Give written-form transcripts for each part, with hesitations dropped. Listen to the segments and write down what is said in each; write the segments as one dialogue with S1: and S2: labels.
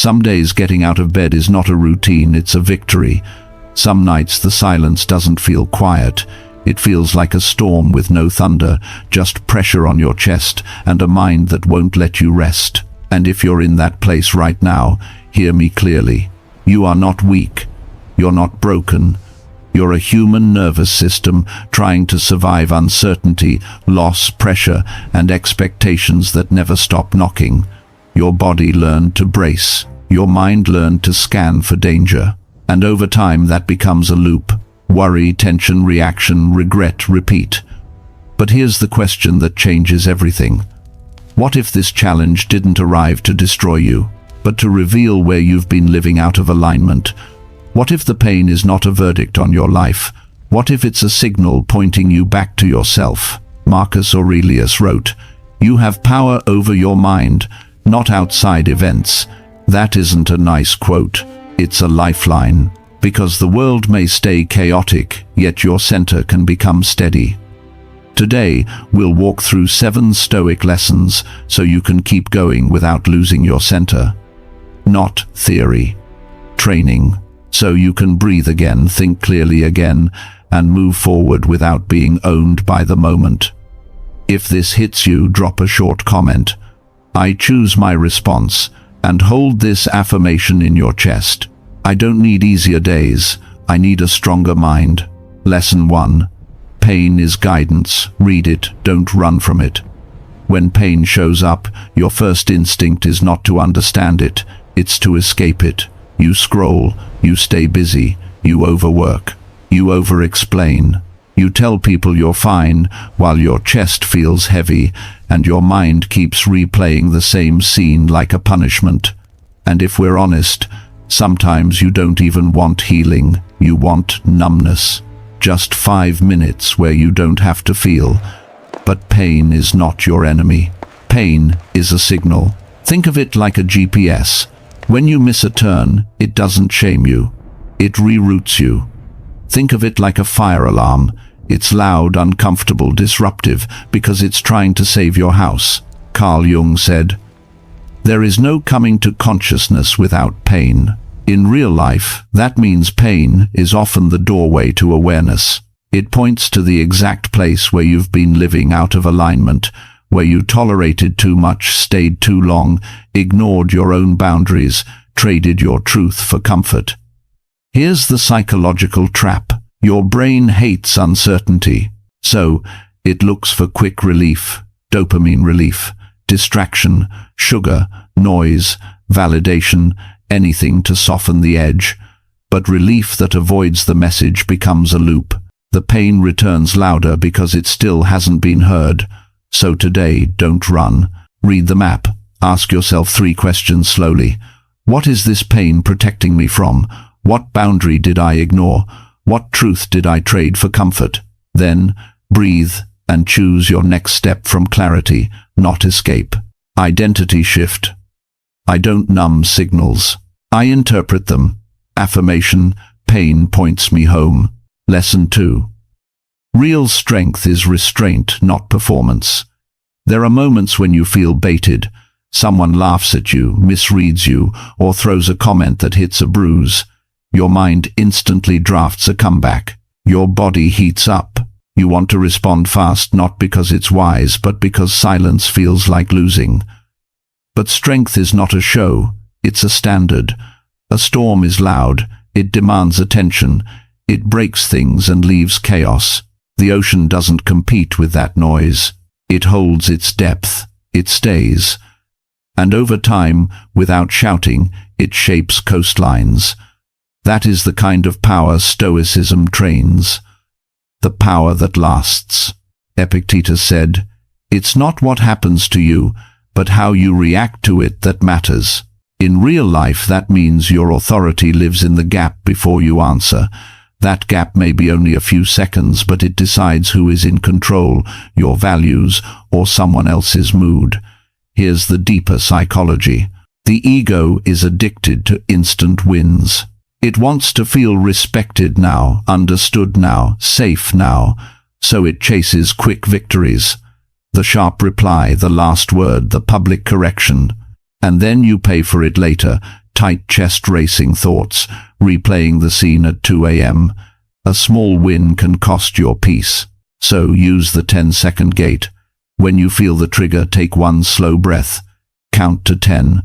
S1: Some days getting out of bed is not a routine, it's a victory. Some nights the silence doesn't feel quiet. It feels like a storm with no thunder, just pressure on your chest and a mind that won't let you rest. And if you're in that place right now, hear me clearly. You are not weak. You're not broken. You're a human nervous system trying to survive uncertainty, loss, pressure, and expectations that never stop knocking. Your body learned to brace. Your mind learned to scan for danger. And over time that becomes a loop. Worry, tension, reaction, regret, repeat. But here's the question that changes everything. What if this challenge didn't arrive to destroy you, but to reveal where you've been living out of alignment? What if the pain is not a verdict on your life? What if it's a signal pointing you back to yourself? Marcus Aurelius wrote, "You have power over your mind, not outside events." That isn't a nice quote. It's a lifeline. Because the world may stay chaotic, yet your center can become steady. Today, we'll walk through 7 Stoic lessons so you can keep going without losing your center. Not theory. Training. So you can breathe again, think clearly again, and move forward without being owned by the moment. If this hits you, drop a short comment. I choose my response, and hold this affirmation in your chest. I don't need easier days. I need a stronger mind. Lesson 1. Pain is guidance. Read it, don't run from it. When pain shows up, your first instinct is not to understand it, it's to escape it. You scroll, you stay busy, you overwork, you over-explain. You tell people you're fine while your chest feels heavy and your mind keeps replaying the same scene like a punishment. And if we're honest, sometimes you don't even want healing, you want numbness. Just 5 minutes where you don't have to feel. But pain is not your enemy. Pain is a signal. Think of it like a GPS. When you miss a turn, it doesn't shame you. It reroutes you. Think of it like a fire alarm. It's loud, uncomfortable, disruptive, because it's trying to save your house. Carl Jung said, "There is no coming to consciousness without pain." In real life, that means pain is often the doorway to awareness. It points to the exact place where you've been living out of alignment, where you tolerated too much, stayed too long, ignored your own boundaries, traded your truth for comfort. Here's the psychological trap. Your brain hates uncertainty, so it looks for quick relief, dopamine relief, distraction, sugar, noise, validation, anything to soften the edge. But relief that avoids the message becomes a loop. The pain returns louder because it still hasn't been heard. So today, don't run. Read the map. Ask yourself 3 questions slowly. What is this pain protecting me from? What boundary did I ignore? What truth did I trade for comfort? Then, breathe and choose your next step from clarity, not escape. Identity shift. I don't numb signals. I interpret them. Affirmation, pain points me home. Lesson 2. Real strength is restraint, not performance. There are moments when you feel baited. Someone laughs at you, misreads you, or throws a comment that hits a bruise. Your mind instantly drafts a comeback. Your body heats up. You want to respond fast, not because it's wise, but because silence feels like losing. But strength is not a show. It's a standard. A storm is loud. It demands attention. It breaks things and leaves chaos. The ocean doesn't compete with that noise. It holds its depth. It stays. And over time, without shouting, it shapes coastlines. That is the kind of power Stoicism trains. The power that lasts. Epictetus said, "It's not what happens to you, but how you react to it that matters." In real life, that means your authority lives in the gap before you answer. That gap may be only a few seconds, but it decides who is in control, your values or someone else's mood. Here's the deeper psychology. The ego is addicted to instant wins. It wants to feel respected now, understood now, safe now, so it chases quick victories. The sharp reply, the last word, the public correction. And then you pay for it later, tight chest racing thoughts, replaying the scene at 2 a.m. A small win can cost your peace. So use the 10-second gate. When you feel the trigger, take one slow breath. Count to 10.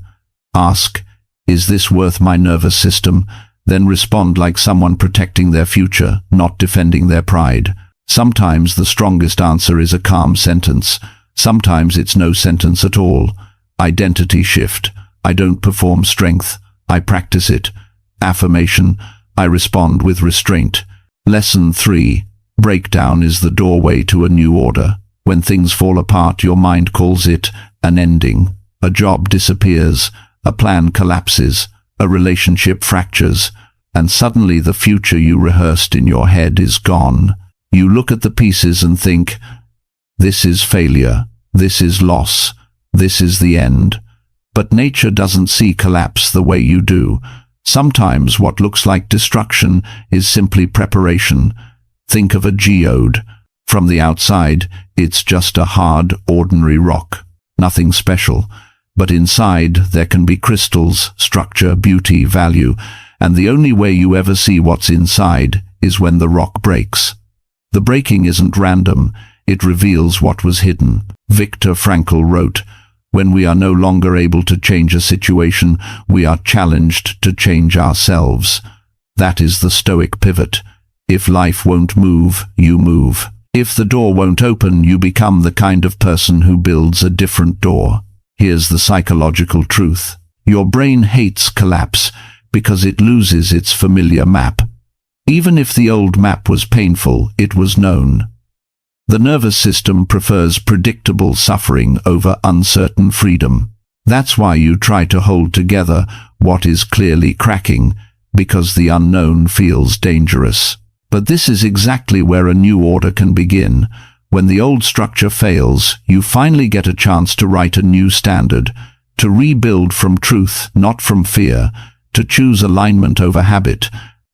S1: Ask, is this worth my nervous system? Then respond like someone protecting their future, not defending their pride. Sometimes the strongest answer is a calm sentence. Sometimes it's no sentence at all. Identity shift. I don't perform strength. I practice it. Affirmation. I respond with restraint. Lesson 3. Breakdown is the doorway to a new order. When things fall apart, your mind calls it an ending. A job disappears. A plan collapses. A relationship fractures. And suddenly the future you rehearsed in your head is gone. You look at the pieces and think, this is failure. This is loss. This is the end. But nature doesn't see collapse the way you do. Sometimes what looks like destruction is simply preparation. Think of a geode. From the outside, it's just a hard, ordinary rock. Nothing special. But inside, there can be crystals, structure, beauty, value. And the only way you ever see what's inside is when the rock breaks. The breaking isn't random. It reveals what was hidden. Viktor Frankl wrote, when we are no longer able to change a situation, we are challenged to change ourselves. That is the Stoic pivot. If life won't move, you move. If the door won't open, you become the kind of person who builds a different door. Here's the psychological truth. Your brain hates collapse because it loses its familiar map. Even if the old map was painful, it was known. The nervous system prefers predictable suffering over uncertain freedom. That's why you try to hold together what is clearly cracking, because the unknown feels dangerous. But this is exactly where a new order can begin. When the old structure fails, you finally get a chance to write a new standard, to rebuild from truth, not from fear, to choose alignment over habit.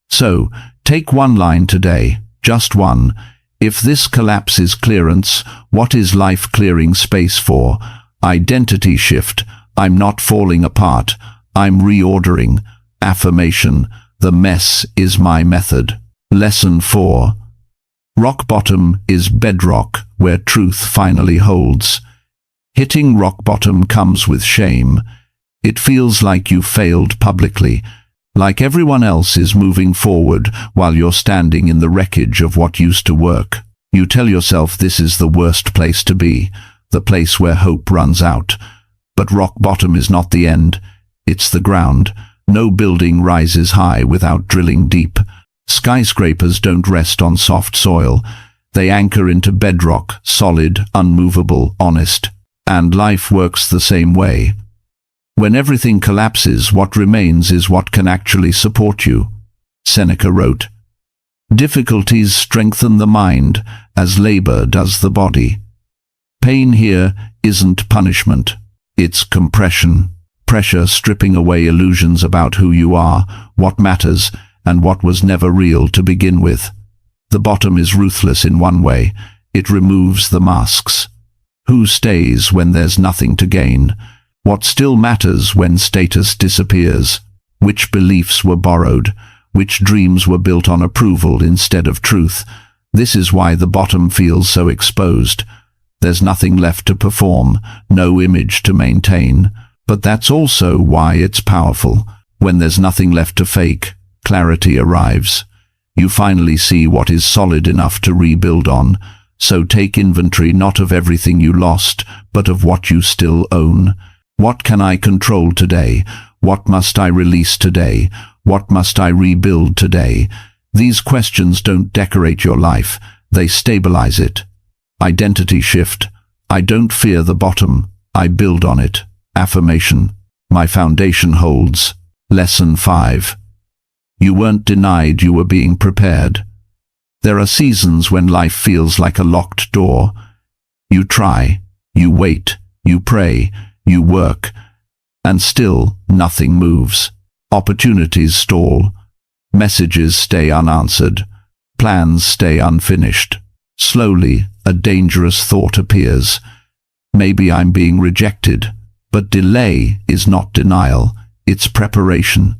S1: So, take one line today, just one. If this collapse is clearance, what is life clearing space for? Identity shift. I'm not falling apart. I'm reordering. Affirmation. The mess is my method. Lesson 4. Rock bottom is bedrock, where truth finally holds. Hitting rock bottom comes with shame. It feels like you failed publicly, like everyone else is moving forward while you're standing in the wreckage of what used to work. You tell yourself this is the worst place to be, the place where hope runs out. But rock bottom is not the end. It's the ground. No building rises high without drilling deep. Skyscrapers don't rest on soft soil. They anchor into bedrock, solid, unmovable, honest. And life works the same way. When everything collapses, what remains is what can actually support you. Seneca wrote, difficulties strengthen the mind as labor does the body. Pain here isn't punishment. It's compression. Pressure stripping away illusions about who you are, what matters, and what was never real to begin with. The bottom is ruthless in one way. It removes the masks. Who stays when there's nothing to gain? What still matters when status disappears? Which beliefs were borrowed? Which dreams were built on approval instead of truth? This is why the bottom feels so exposed. There's nothing left to perform, no image to maintain. But that's also why it's powerful. When there's nothing left to fake, clarity arrives. You finally see what is solid enough to rebuild on. So take inventory not of everything you lost, but of what you still own. What can I control today? What must I release today? What must I rebuild today? These questions don't decorate your life, they stabilize it. Identity shift. I don't fear the bottom, I build on it. Affirmation. My foundation holds. Lesson 5. You weren't denied, you were being prepared. There are seasons when life feels like a locked door. You try, you wait, you pray, you work, and still nothing moves. Opportunities stall. Messages stay unanswered. Plans stay unfinished. Slowly, a dangerous thought appears. Maybe I'm being rejected. But delay is not denial. it's preparation.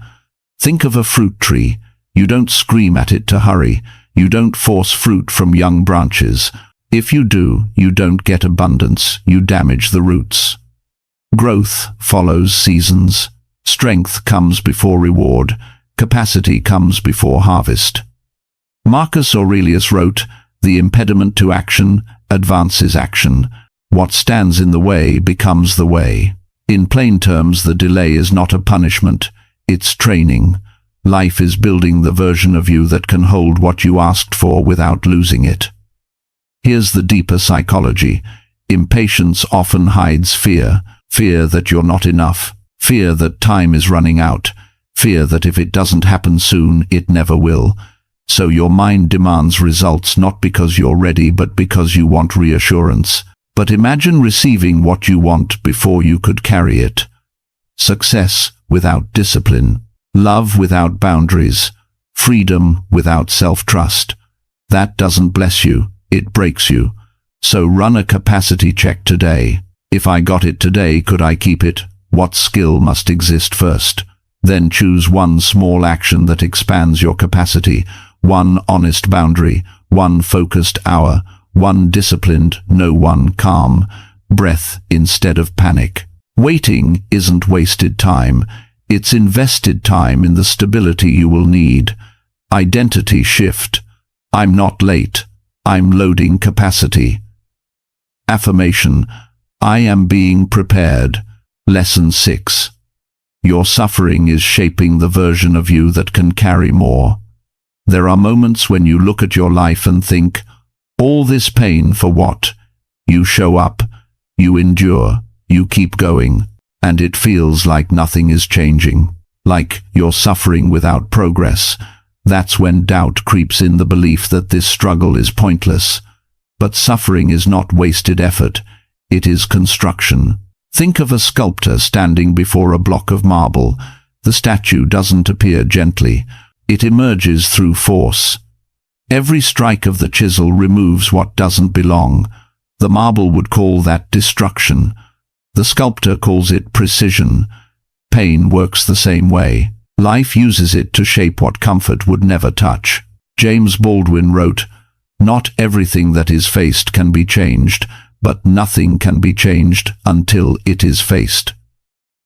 S1: Think of a fruit tree. You don't scream at it to hurry. You don't force fruit from young branches. If you do, you don't get abundance, you damage the roots. Growth follows seasons. Strength comes before reward. Capacity comes before harvest. Marcus Aurelius wrote, "The impediment to action advances action. What stands in the way becomes the way." In plain terms, the delay is not a punishment, it's training. Life is building the version of you that can hold what you asked for without losing it. Here's the deeper psychology. Impatience often hides fear. Fear that you're not enough. Fear that time is running out. Fear that if it doesn't happen soon, it never will. So your mind demands results not because you're ready, but because you want reassurance. But imagine receiving what you want before you could carry it. Success without discipline. Love without boundaries. Freedom without self-trust. That doesn't bless you, it breaks you. So run a capacity check today. If I got it today, could I keep it? What skill must exist first? Then choose one small action that expands your capacity, one honest boundary, one focused hour, one disciplined, no one calm, breath instead of panic. Waiting isn't wasted time, it's invested time in the stability you will need. Identity shift. I'm not late, I'm loading capacity. Affirmation. I am being prepared. Lesson 6. Your suffering is shaping the version of you that can carry more. There are moments when you look at your life and think, all this pain for what? You show up, you endure, you keep going, and it feels like nothing is changing, like you're suffering without progress. That's when doubt creeps in, the belief that this struggle is pointless. But suffering is not wasted effort, it is construction. Think of a sculptor standing before a block of marble. The statue doesn't appear gently, it emerges through force. Every strike of the chisel removes what doesn't belong. The marble would call that destruction. The sculptor calls it precision. Pain works the same way. Life uses it to shape what comfort would never touch. James Baldwin wrote, "Not everything that is faced can be changed, but nothing can be changed until it is faced."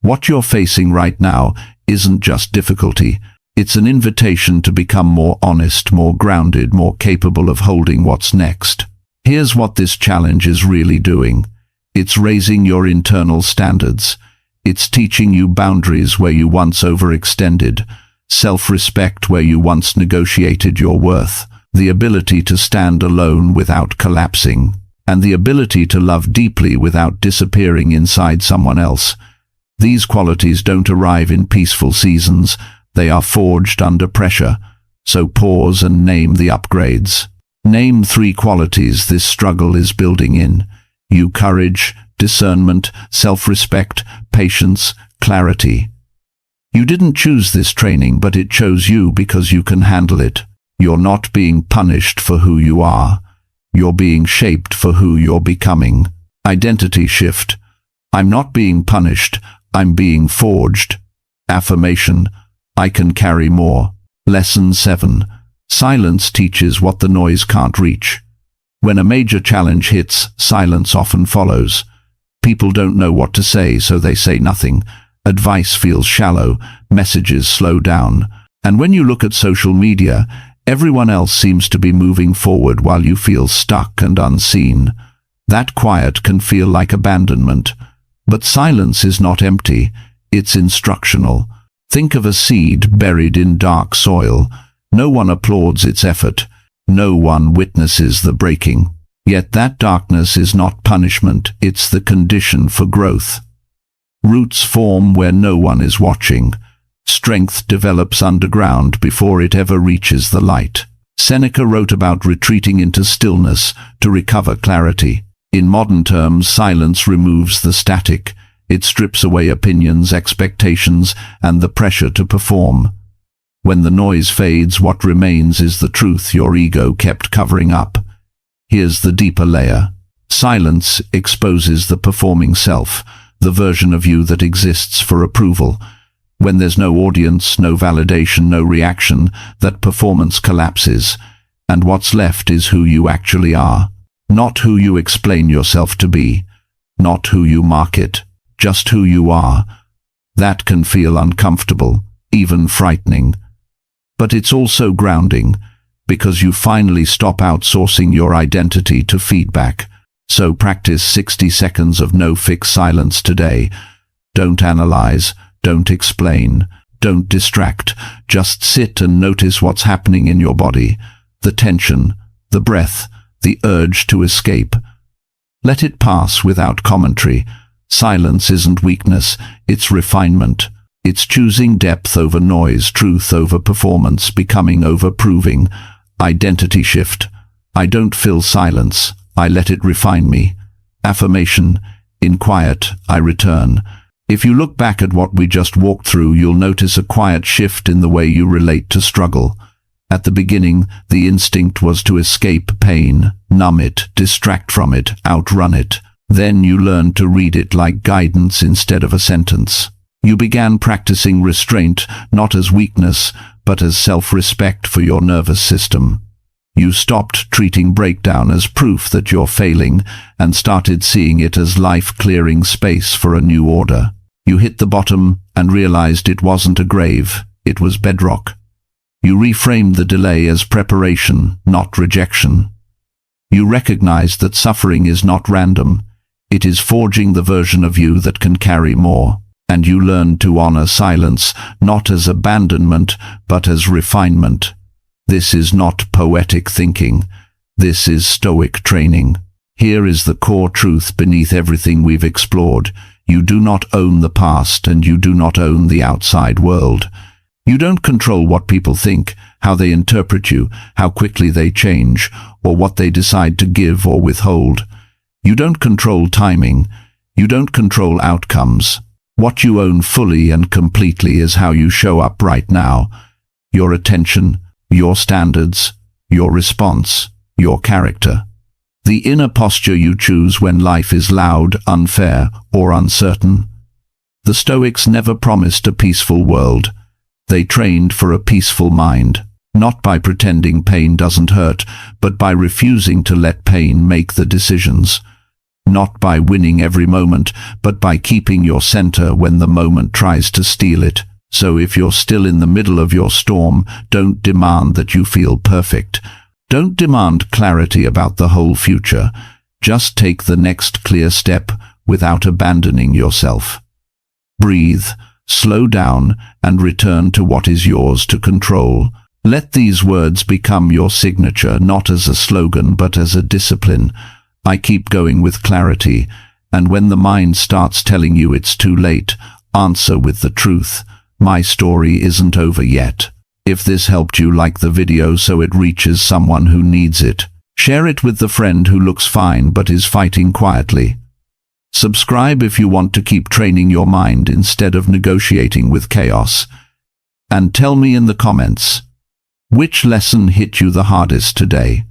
S1: What you're facing right now isn't just difficulty. It's an invitation to become more honest, more grounded, more capable of holding what's next. Here's what this challenge is really doing. It's raising your internal standards. It's teaching you boundaries where you once overextended, self-respect where you once negotiated your worth, the ability to stand alone without collapsing, and the ability to love deeply without disappearing inside someone else. These qualities don't arrive in peaceful seasons. They are forged under pressure, so pause and name the upgrades. Name 3 qualities this struggle is building in you: courage, discernment, self-respect, patience, clarity. You didn't choose this training, but it chose you because you can handle it. You're not being punished for who you are. You're being shaped for who you're becoming. Identity shift. I'm not being punished, I'm being forged. Affirmation. I can carry more. Lesson 7. Silence teaches what the noise can't reach. When a major challenge hits, silence often follows. People don't know what to say, so they say nothing. Advice feels shallow, messages slow down. And when you look at social media, everyone else seems to be moving forward while you feel stuck and unseen. That quiet can feel like abandonment. But silence is not empty, it's instructional. Think of a seed buried in dark soil. No one applauds its effort. No one witnesses the breaking. Yet that darkness is not punishment, it's the condition for growth. Roots form where no one is watching. Strength develops underground before it ever reaches the light. Seneca wrote about retreating into stillness to recover clarity. In modern terms, silence removes the static. It strips away opinions, expectations, and the pressure to perform. When the noise fades, what remains is the truth your ego kept covering up. Here's the deeper layer. Silence exposes the performing self, the version of you that exists for approval. When there's no audience, no validation, no reaction, that performance collapses, and what's left is who you actually are. Not who you explain yourself to be, not who you market, just who you are. That can feel uncomfortable, even frightening. But it's also grounding, because you finally stop outsourcing your identity to feedback. So practice 60 seconds of no fixed silence today. Don't analyze, don't explain, don't distract. Just sit and notice what's happening in your body. The tension, the breath, the urge to escape. Let it pass without commentary. Silence isn't weakness, it's refinement. It's choosing depth over noise, truth over performance, becoming over proving. Identity shift. I don't fill silence, I let it refine me. Affirmation. In quiet, I return. If you look back at what we just walked through, you'll notice a quiet shift in the way you relate to struggle. At the beginning, the instinct was to escape pain, numb it, distract from it, outrun it. Then you learned to read it like guidance instead of a sentence. You began practicing restraint, not as weakness, but as self-respect for your nervous system. You stopped treating breakdown as proof that you're failing and started seeing it as life-clearing space for a new order. You hit the bottom and realized it wasn't a grave, it was bedrock. You reframed the delay as preparation, not rejection. You recognized that suffering is not random. It is forging the version of you that can carry more. And you learned to honor silence, not as abandonment, but as refinement. This is not poetic thinking. This is Stoic training. Here is the core truth beneath everything we've explored. You do not own the past, and you do not own the outside world. You don't control what people think, how they interpret you, how quickly they change, or what they decide to give or withhold. You don't control timing. You don't control outcomes. What you own fully and completely is how you show up right now. Your attention, your standards, your response, your character. The inner posture you choose when life is loud, unfair, or uncertain. The Stoics never promised a peaceful world. They trained for a peaceful mind, not by pretending pain doesn't hurt, but by refusing to let pain make the decisions. Not by winning every moment, but by keeping your center when the moment tries to steal it. So if you're still in the middle of your storm, don't demand that you feel perfect. Don't demand clarity about the whole future. Just take the next clear step without abandoning yourself. Breathe, slow down, and return to what is yours to control. Let these words become your signature, not as a slogan, but as a discipline. I keep going with clarity, and when the mind starts telling you it's too late, answer with the truth. My story isn't over yet. If this helped you, like the video so it reaches someone who needs it. Share it with the friend who looks fine but is fighting quietly. Subscribe if you want to keep training your mind instead of negotiating with chaos. And tell me in the comments, which lesson hit you the hardest today?